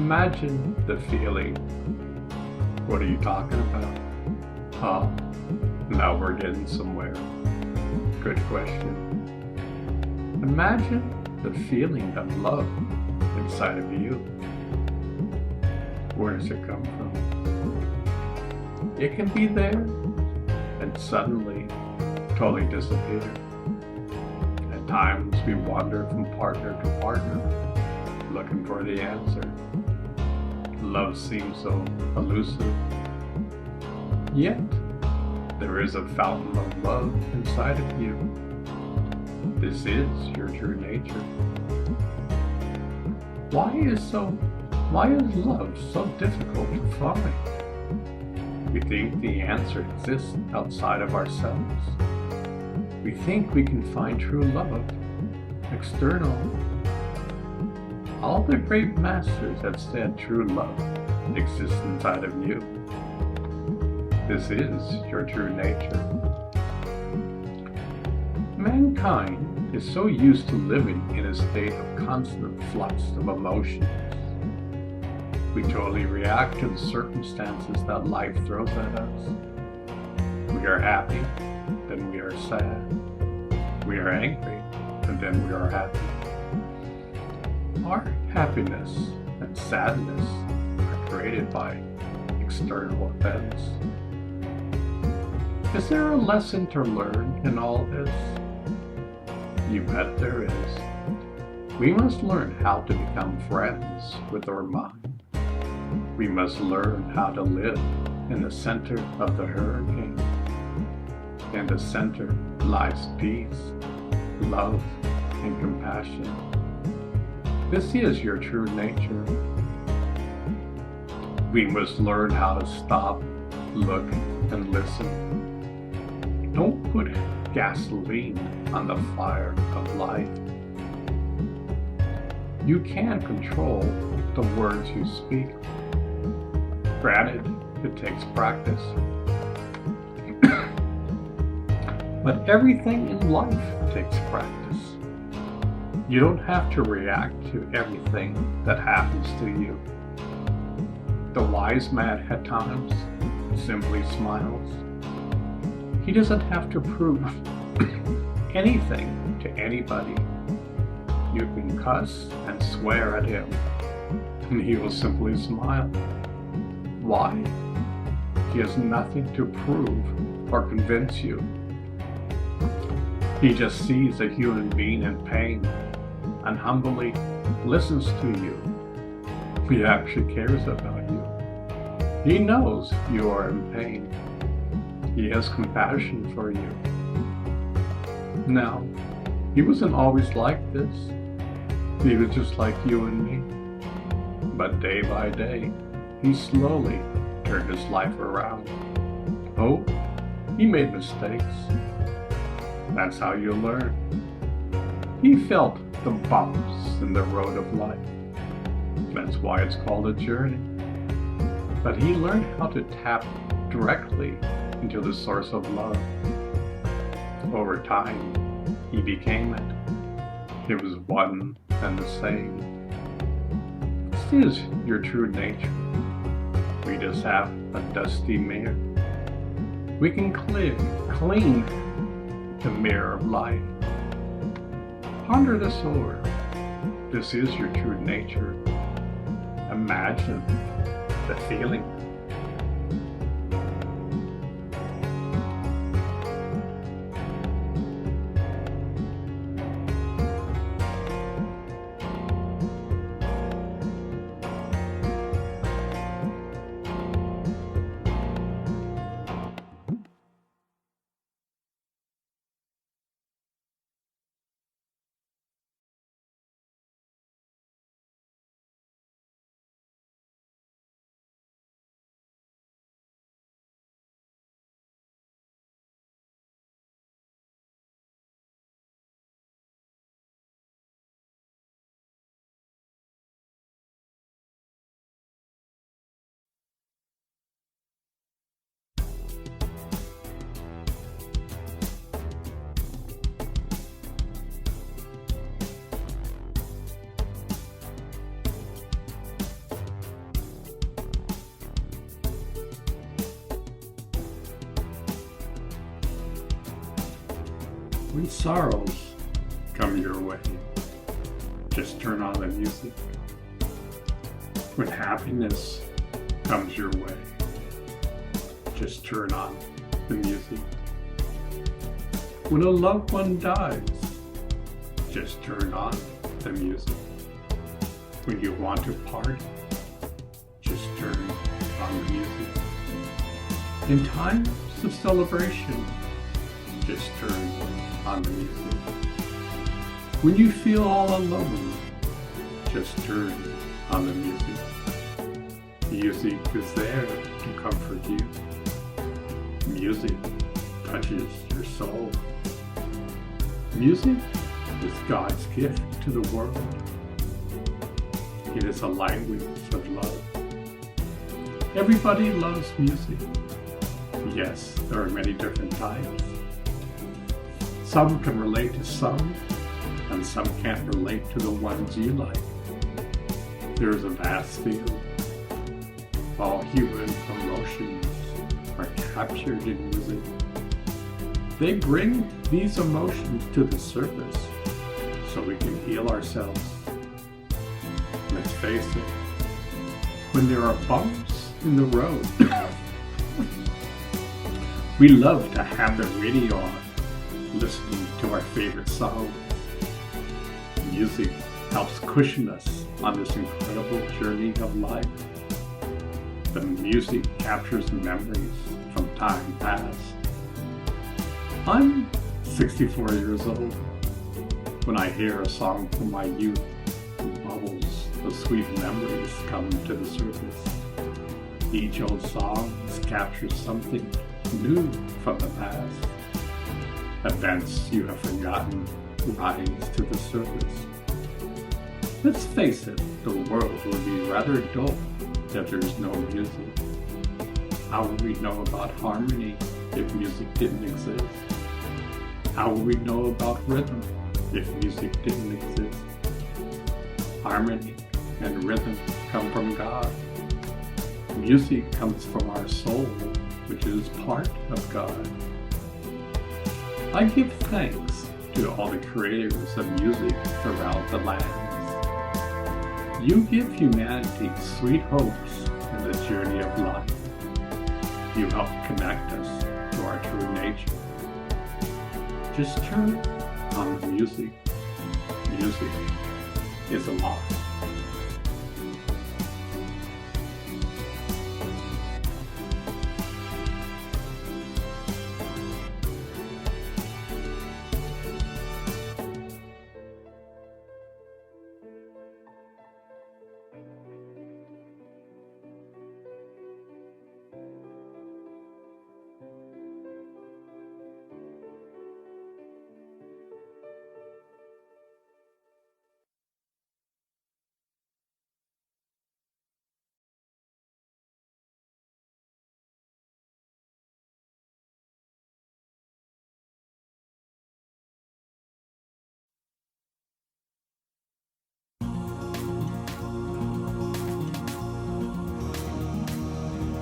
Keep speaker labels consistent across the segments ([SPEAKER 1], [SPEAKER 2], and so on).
[SPEAKER 1] Imagine the feeling. What are you talking about? Oh, now we're getting somewhere. Good question. Imagine the feeling of love inside of you. Where does it come from? It can be there and suddenly totally disappear. At times we wander from partner to partner looking for the answer. Love seems so elusive. Yet, there is a fountain of love inside of you. This is your true nature. Why is love so difficult to find? We think the answer exists outside of ourselves. We think we can find true love external. All the great masters have said true love exists inside of you. This is your true nature. Mankind is so used to living in a state of constant flux of emotions. We totally react to the circumstances that life throws at us. We are happy, then we are sad. We are angry, and then we are happy. Our happiness and sadness are created by external events. Is there a lesson to learn in all this? You bet there is. We must learn how to become friends with our mind. We must learn how to live in the center of the hurricane. In the center lies peace, love, and compassion. This is your true nature. We must learn how to stop, look, and listen. Don't put gasoline on the fire of life. You can't control the words you speak. Granted, it takes practice. But everything in life takes practice. You don't have to react to everything that happens to you. The wise man at times simply smiles. He doesn't have to prove anything to anybody. You can cuss and swear at him, and he will simply smile. Why? He has nothing to prove or convince you. He just sees a human being in pain and humbly listens to you. He actually cares about you. He knows you are in pain. He has compassion for you. Now, he wasn't always like this. He was just like you and me. But day by day, he slowly turned his life around. Oh, he made mistakes. That's how you learn. He felt the bumps in the road of life. That's why it's called a journey. But he learned how to tap directly into the source of love. Over time, he became it. It was one and the same. This is your true nature. We just have a dusty mirror. We can clean the mirror of life. Ponder this over. This is your true nature. Imagine the feeling. When sorrows come your way, just turn on the music. When happiness comes your way, just turn on the music. When a loved one dies, just turn on the music. When you want to party, just turn on the music. In times of celebration, just turn on the music. When you feel all alone, just turn on the music. Music is there to comfort you. Music touches your soul. Music is God's gift to the world. It is a language of love. Everybody loves music. Yes, there are many different types. Some can relate to some, and some can't relate to the ones you like. There is a vast field. All human emotions are captured in music. They bring these emotions to the surface so we can heal ourselves. Let's face it, when there are bumps in the road, we love to have the radio on, listening to our favorite songs. Music helps cushion us on this incredible journey of life. The music captures memories from time past. I'm 64 years old. When I hear a song from my youth, bubbles of sweet memories come to the surface. Each old song captures something new from the past. Events you have forgotten rise to the surface. Let's face it, the world would be rather dull if there's no music. How would we know about harmony if music didn't exist? How would we know about rhythm if music didn't exist? Harmony and rhythm come from God. Music comes from our soul, which is part of God. I give thanks to all the creators of music throughout the lands. You give humanity sweet hopes in the journey of life. You help connect us to our true nature. Just turn on the music. Music is alive.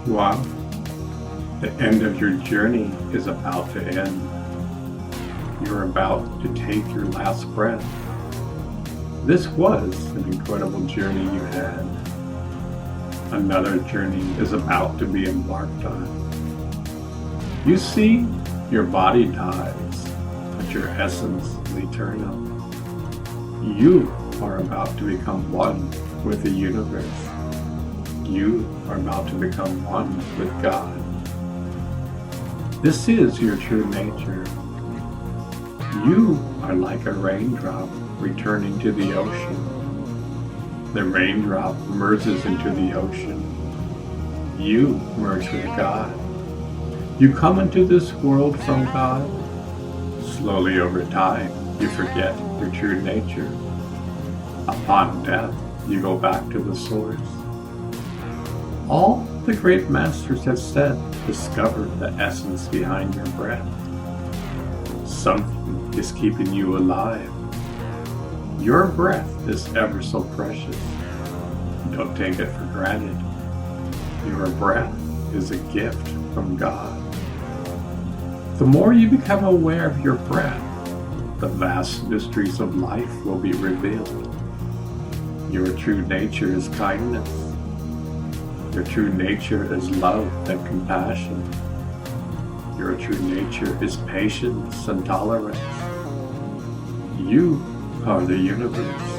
[SPEAKER 1] Wow, the end of your journey is about to end. You're about to take your last breath. This was an incredible journey you had. Another journey is about to be embarked on. You see, your body dies, but your essence is eternal. You are about to become one with the universe. You are about to become one with God. This is your true nature. You are like a raindrop returning to the ocean. The raindrop merges into the ocean. You merge with God. You come into this world from God. Slowly over time, you forget your true nature. Upon death, you go back to the source. All the great masters have said, discover the essence behind your breath. Something is keeping you alive. Your breath is ever so precious. Don't take it for granted. Your breath is a gift from God. The more you become aware of your breath, the vast mysteries of life will be revealed. Your true nature is kindness. Your true nature is love and compassion. Your true nature is patience and tolerance. You are the universe.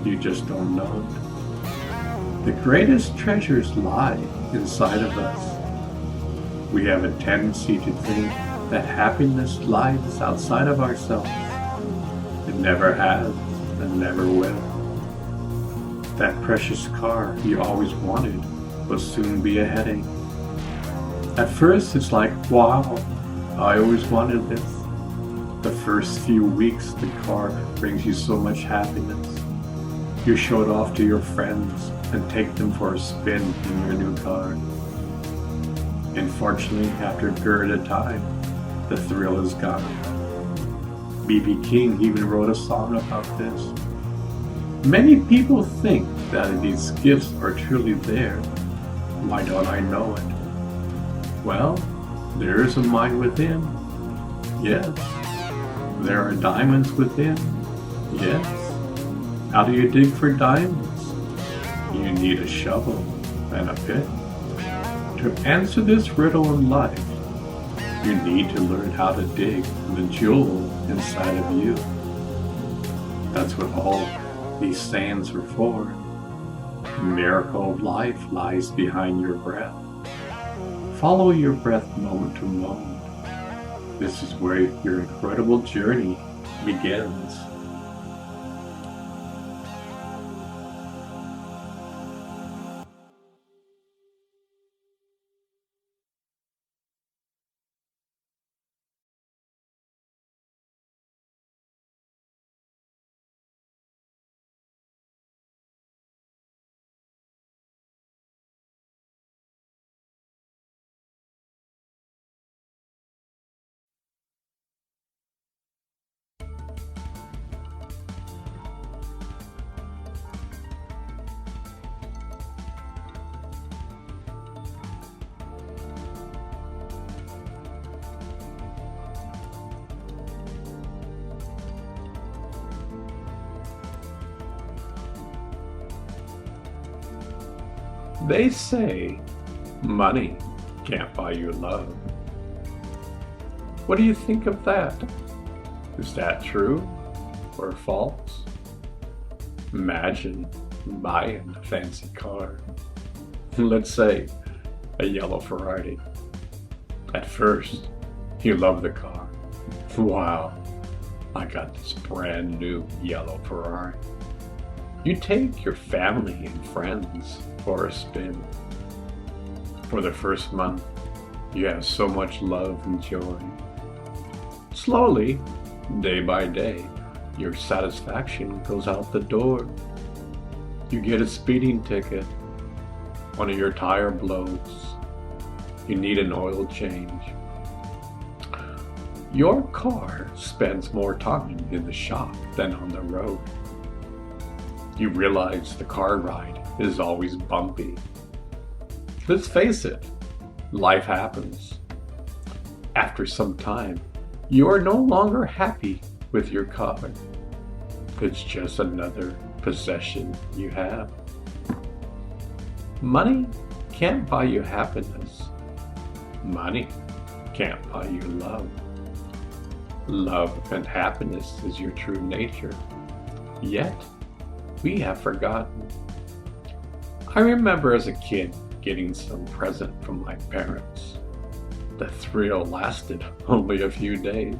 [SPEAKER 1] You just don't know it. The greatest treasures lie inside of us. We have a tendency to think that happiness lies outside of ourselves. It never has and never will. That precious car you always wanted will soon be a headache. At first it's like, wow, I always wanted this. The first few weeks the car brings you so much happiness. You show it off to your friends and take them for a spin in your new car. Unfortunately, after a period of time, the thrill is gone. B.B. King even wrote a song about this. Many people think that these gifts are truly there. Why don't I know it? Well, there is a mine within. Yes. There are diamonds within. Yes. How do you dig for diamonds? You need a shovel and a pick. To answer this riddle in life, you need to learn how to dig the jewel inside of you. That's what all these sayings are for. The miracle of life lies behind your breath. Follow your breath moment to moment. This is where your incredible journey begins. They say money can't buy you love. What do you think of that? Is that true or false? Imagine buying a fancy car. Let's say a yellow Ferrari. At first, you love the car. Wow, I got this brand new yellow Ferrari. You take your family and friends for a spin. For the first month, you have so much love and joy. Slowly, day by day, your satisfaction goes out the door. You get a speeding ticket. One of your tire blows. You need an oil change. Your car spends more time in the shop than on the road. You realize the car ride is always bumpy. Let's face it, life happens. After some time, you are no longer happy with your car. It's just another possession you have. Money can't buy you happiness. Money can't buy you love. Love and happiness is your true nature. Yet, we have forgotten. I remember as a kid getting some present from my parents. The thrill lasted only a few days.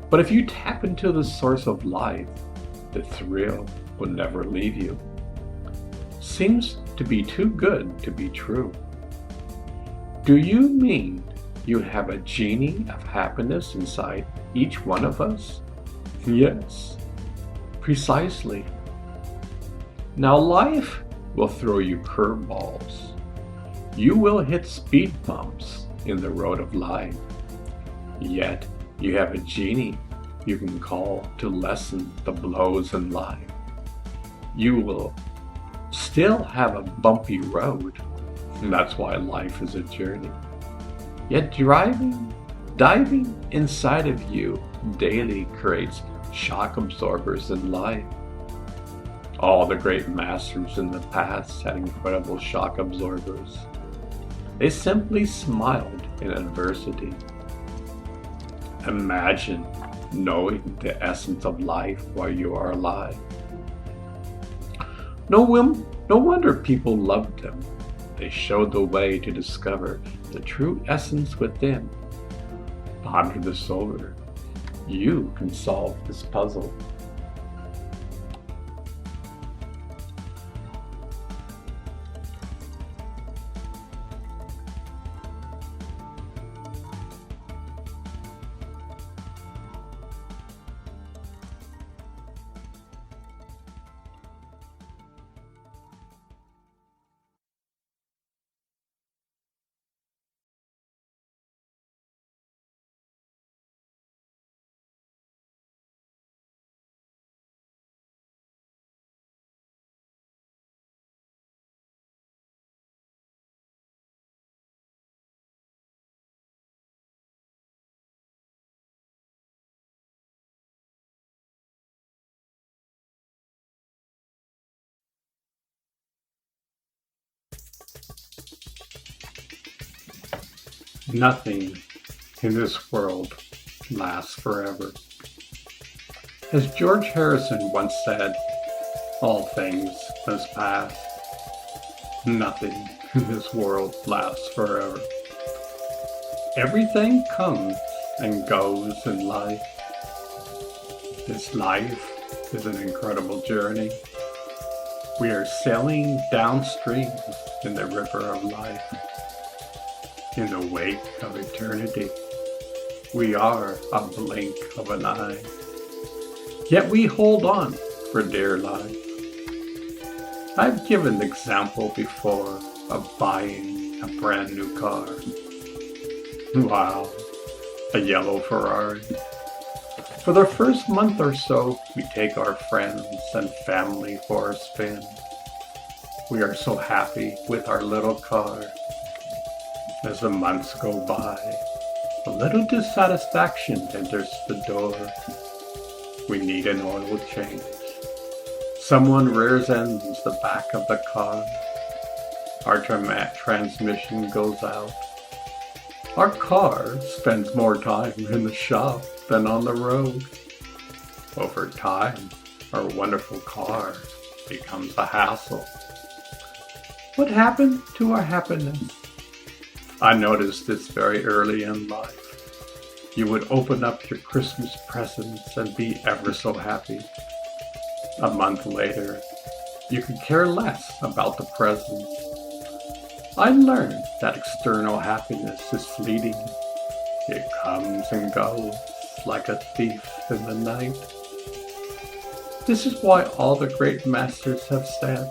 [SPEAKER 1] But if you tap into the source of life, the thrill will never leave you. Seems to be too good to be true. Do you mean you have a genie of happiness inside each one of us? Yes, precisely. Now life will throw you curveballs. You will hit speed bumps in the road of life. Yet you have a genie you can call to lessen the blows in life. You will still have a bumpy road. And that's why life is a journey. Yet driving Diving inside of you daily creates shock absorbers in life. All the great masters in the past had incredible shock absorbers. They simply smiled in adversity. Imagine knowing the essence of life while you are alive. No wonder people loved them. They showed the way to discover the true essence within. Ponder this over. You can solve this puzzle. Nothing in this world lasts forever. As George Harrison once said, all things must pass. Nothing in this world lasts forever. Everything comes and goes in life. This life is an incredible journey. We are sailing downstream in the river of life. In the wake of eternity, we are a blink of an eye. Yet we hold on for dear life. I've given the example before of buying a brand new car. Wow, a yellow Ferrari. For the first month or so, we take our friends and family for a spin. We are so happy with our little car. As the months go by, a little dissatisfaction enters the door. We need an oil change. Someone rears ends the back of the car. Our transmission goes out. Our car spends more time in the shop than on the road. Over time, our wonderful car becomes a hassle. What happened to our happiness? I noticed this very early in life. You would open up your Christmas presents and be ever so happy. A month later, you could care less about the presents. I learned that external happiness is fleeting. It comes and goes like a thief in the night. This is why all the great masters have said,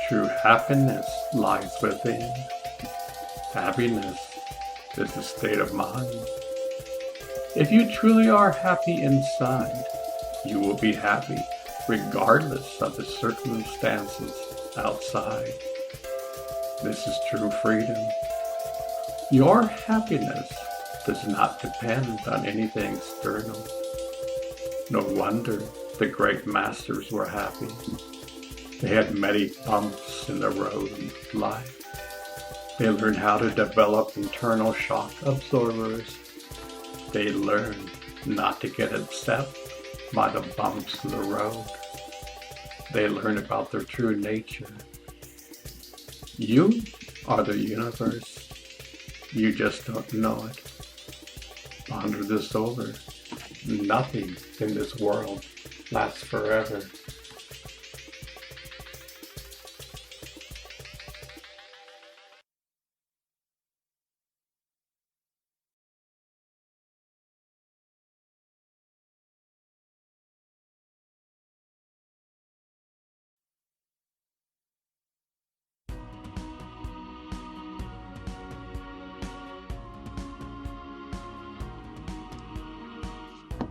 [SPEAKER 1] true happiness lies within. Happiness is a state of mind. If you truly are happy inside, you will be happy regardless of the circumstances outside. This is true freedom. Your happiness does not depend on anything external. No wonder the great masters were happy. They had many bumps in the road of life. They learned how to develop internal shock absorbers. They learned not to get upset by the bumps in the road. They learned about their true nature. You are the universe. You just don't know it. Ponder this over. Nothing in this world lasts forever.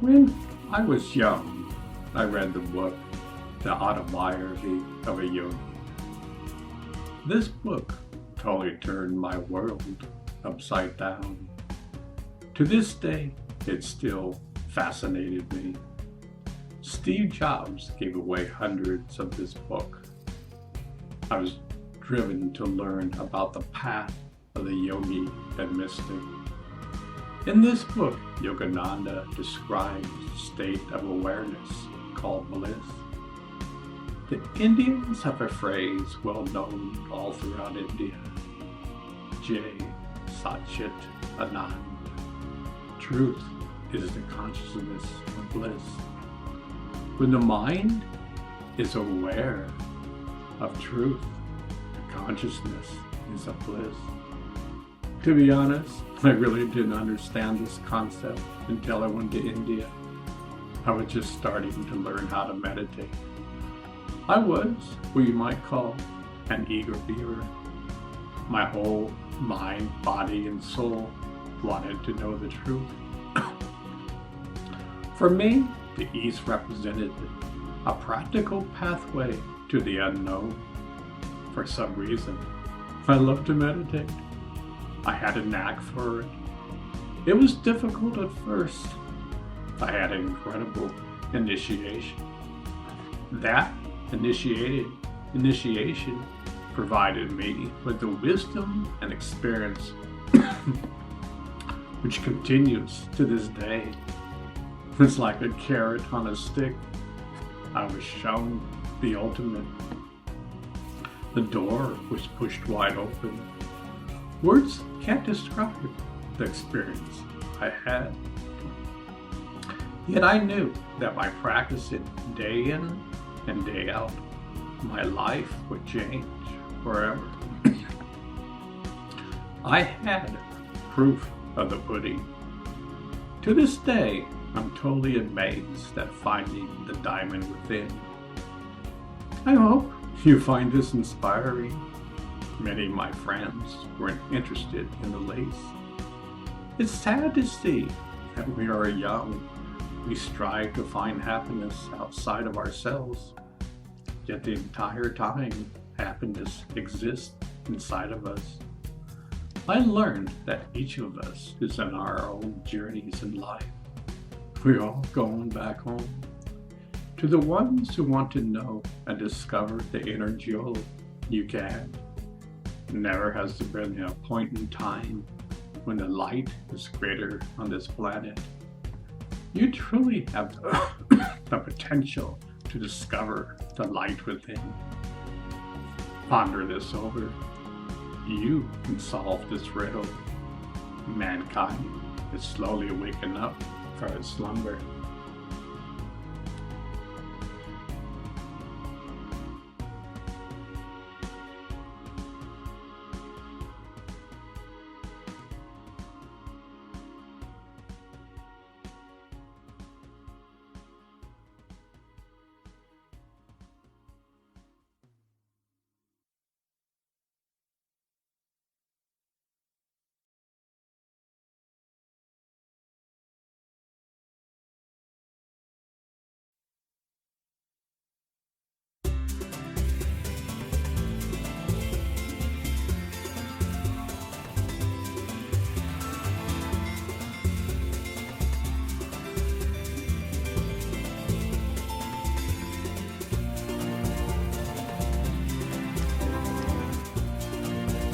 [SPEAKER 1] When I was young, I read the book, The Autobiography of a Yogi. This book totally turned my world upside down. To this day, it still fascinated me. Steve Jobs gave away hundreds of this book. I was driven to learn about the path of the yogi and mystic. In this book, Yogananda describes a state of awareness called bliss. The Indians have a phrase well known all throughout India, Jai Satchit Anand. Truth is the consciousness of bliss. When the mind is aware of truth, the consciousness is of bliss. To be honest, I really didn't understand this concept until I went to India. I was just starting to learn how to meditate. I was what you might call an eager beaver. My whole mind, body, and soul wanted to know the truth. For me, the East represented a practical pathway to the unknown. For some reason, I love to meditate. I had a knack for it. It was difficult at first. I had an incredible initiation. That initiation provided me with the wisdom and experience which continues to this day. It's like a carrot on a stick. I was shown the ultimate. The door was pushed wide open. Words can't describe the experience I had. Yet I knew that by practicing day in and day out, my life would change forever. I had proof of the pudding. To this day, I'm totally amazed at finding the diamond within. I hope you find this inspiring. Many of my friends weren't interested in the lace. It's sad to see that we are young. We strive to find happiness outside of ourselves. Yet the entire time, happiness exists inside of us. I learned that each of us is on our own journeys in life. We're all going back home. To the ones who want to know and discover the inner jewel, you can. Never has there been a point in time when the light is greater on this planet. You truly have the potential to discover the light within. Ponder this over. You can solve this riddle. Mankind is slowly waking up from its slumber.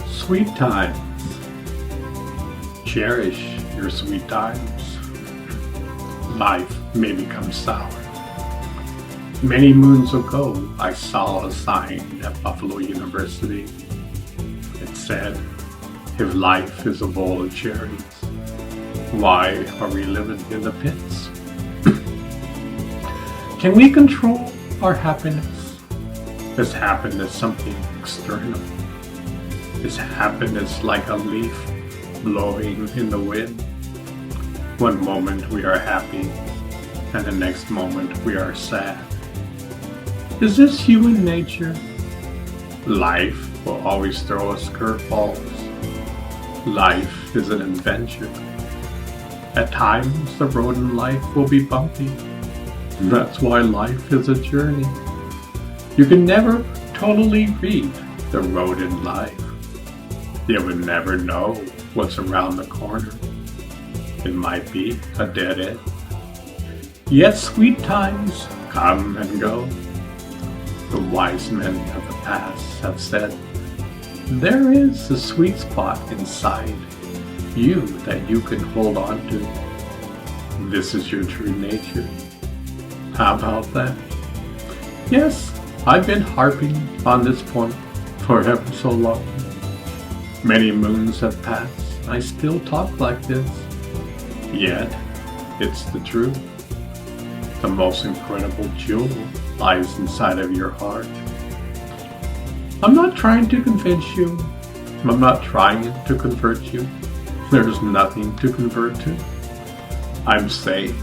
[SPEAKER 1] Sweet times. Cherish your sweet times. Life may become sour. Many moons ago, I saw a sign at Buffalo University. It said, "If life is a bowl of cherries, why are we living in the pits?" Can we control our happiness? Is happiness something external? Is happiness like a leaf blowing in the wind? One moment we are happy, and the next moment we are sad. Is this human nature? Life will always throw us curveballs. Life is an adventure. At times, the road in life will be bumpy. That's why life is a journey. You can never totally read the road in life. You will never know what's around the corner. it might be a dead end. Yet sweet times come and go. The wise men of the past have said, there is a sweet spot inside you that you can hold on to. This is your true nature. How about that? Yes, I've been harping on this point for ever so long. Many moons have passed. I still talk like this. Yet, it's the truth. The most incredible jewel lies inside of your heart. I'm not trying to convince you. I'm not trying to convert you. There's nothing to convert to. I'm saying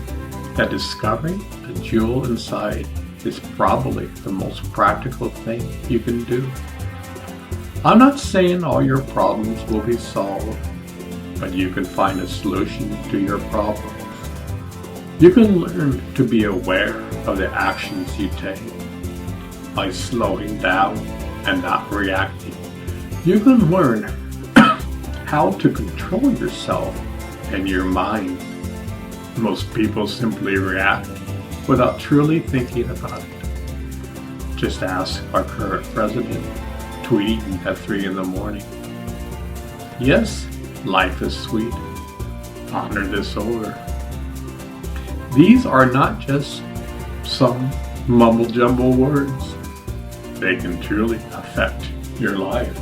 [SPEAKER 1] that discovering the jewel inside is probably the most practical thing you can do. I'm not saying all your problems will be solved, but you can find a solution to your problems. You can learn to be aware of the actions you take by slowing down and not reacting. You can learn how to control yourself and your mind. Most people simply react without truly thinking about it. Just ask our current president, tweeting at 3 in the morning. Yes, life is sweet. Ponder this over. These are not just some mumble-jumble words. They can truly affect your life.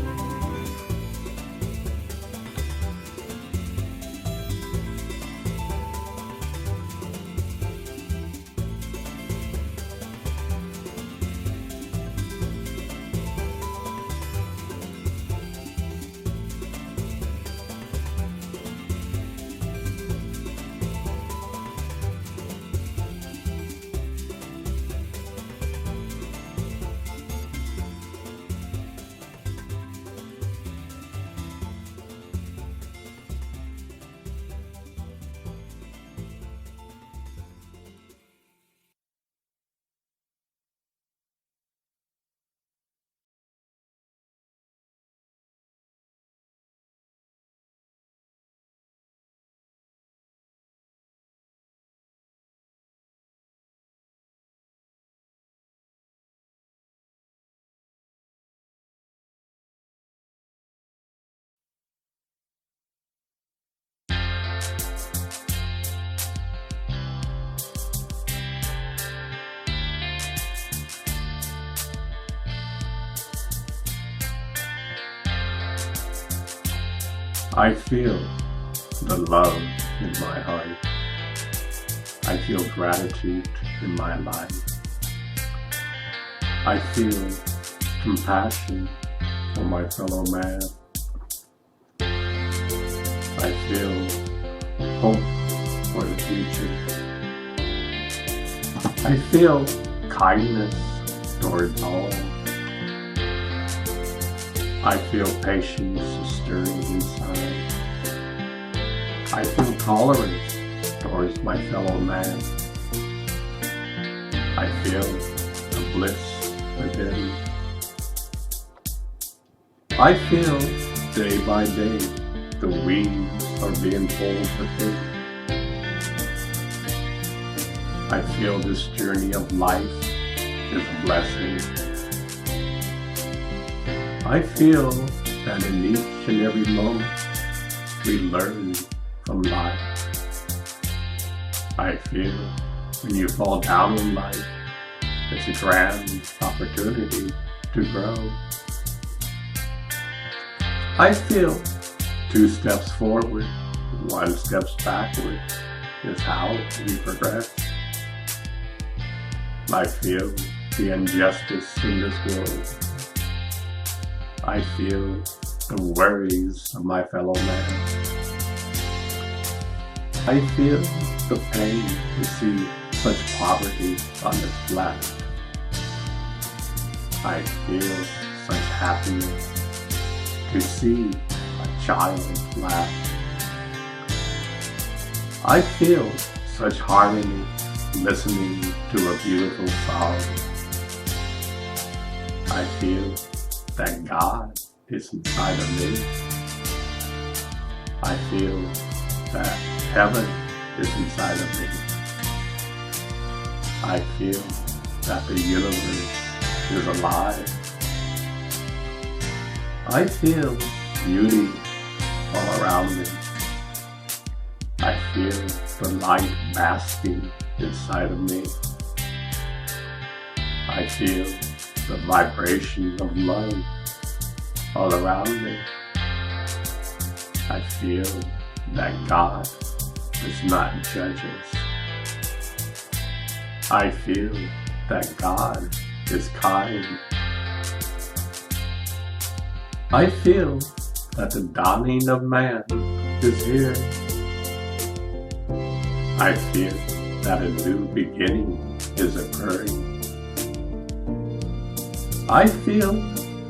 [SPEAKER 1] I feel the love in my heart. I feel gratitude in my life. I feel compassion for my fellow man. I feel hope for the future. I feel kindness towards all. I feel patience stirring inside. I feel tolerance towards my fellow man. I feel the bliss within. I feel day by day the wings are being pulled within. I feel this journey of life is a blessing. I feel that in each and every moment we learn from life. I feel when you fall down in life, it's a grand opportunity to grow. I feel 2 steps forward, 1 step backward is how we progress. I feel the injustice in this world. I feel the worries of my fellow man. I feel the pain to see such poverty on this planet. I feel such happiness to see a child laugh. I feel such harmony listening to a beautiful song. I feel that God is inside of me. I feel that Heaven is inside of me. I feel that the universe is alive. I feel beauty all around me. I feel the light basking inside of me. I feel the vibration of love all around me. I feel that God does not judge us. I feel that God is kind. I feel that the dawning of man is here. I feel that a new beginning is occurring. I feel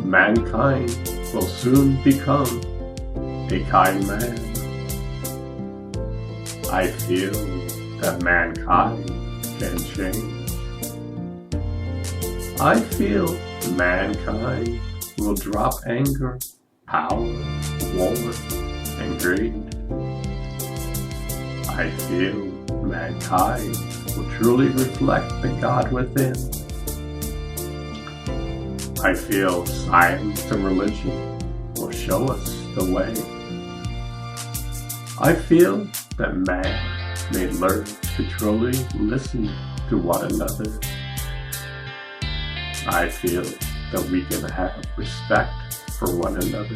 [SPEAKER 1] mankind will soon become a kind man. I feel that mankind can change. I feel mankind will drop anger, power, war, and greed. I feel mankind will truly reflect the God within. I feel science and religion will show us the way. I feel that man may learn to truly listen to one another. I feel that we can have respect for one another.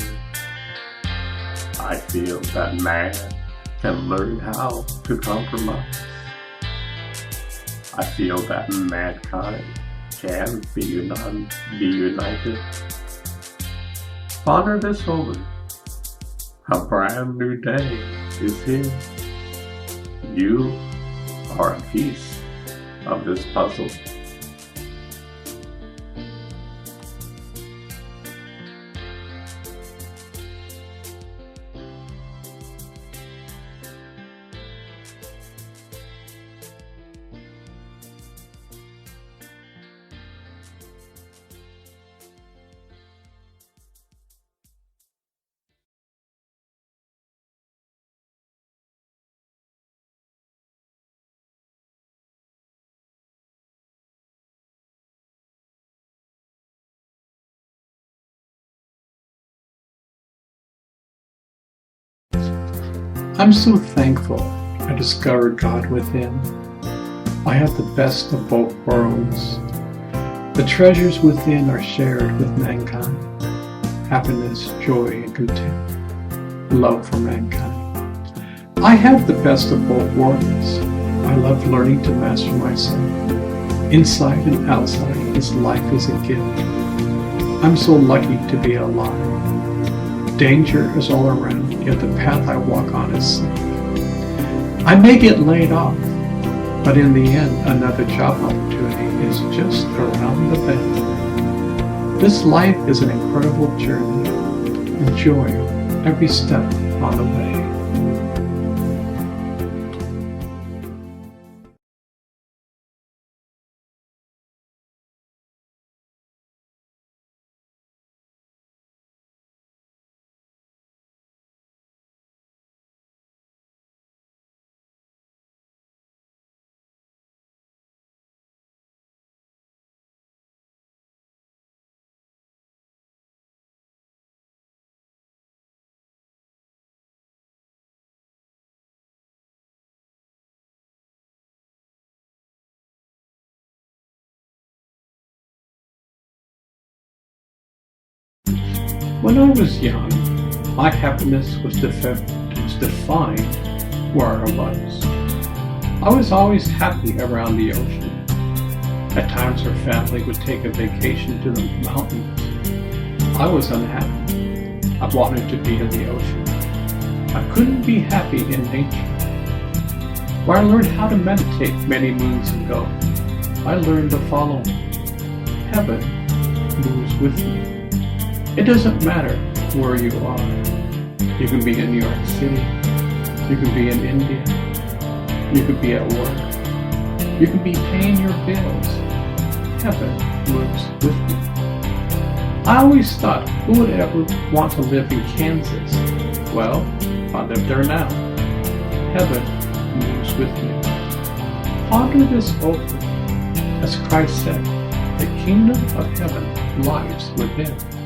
[SPEAKER 1] I feel that man can learn how to compromise. I feel that mankind can be united. Ponder this over. A brand new day is here. You are a piece of this puzzle.
[SPEAKER 2] I'm so thankful I discovered God within. I have the best of both worlds. The treasures within are shared with mankind. Happiness, joy, and content. Love for mankind. I have the best of both worlds. I love learning to master myself. Inside and outside, this life is a gift. I'm so lucky to be alive. Danger is all around, yet the path I walk on is safe. I may get laid off, but in the end, another job opportunity is just around the bend. This life is an incredible journey. Enjoy every step on the way. When I was young, my happiness was defined where I was. I was always happy around the ocean. At times our family would take a vacation to the mountains. I was unhappy. I wanted to be in the ocean. I couldn't be happy in nature. Where I learned how to meditate many moons ago, I learned to follow heaven moves with me. It doesn't matter where you are. You can be in New York City. You can be in India. You could be at work. You can be paying your bills. Heaven moves with you. I always thought, who would ever want to live in Kansas? Well, I live there now. heaven moves with me. Ponder this over. As Christ said, the kingdom of heaven lies within.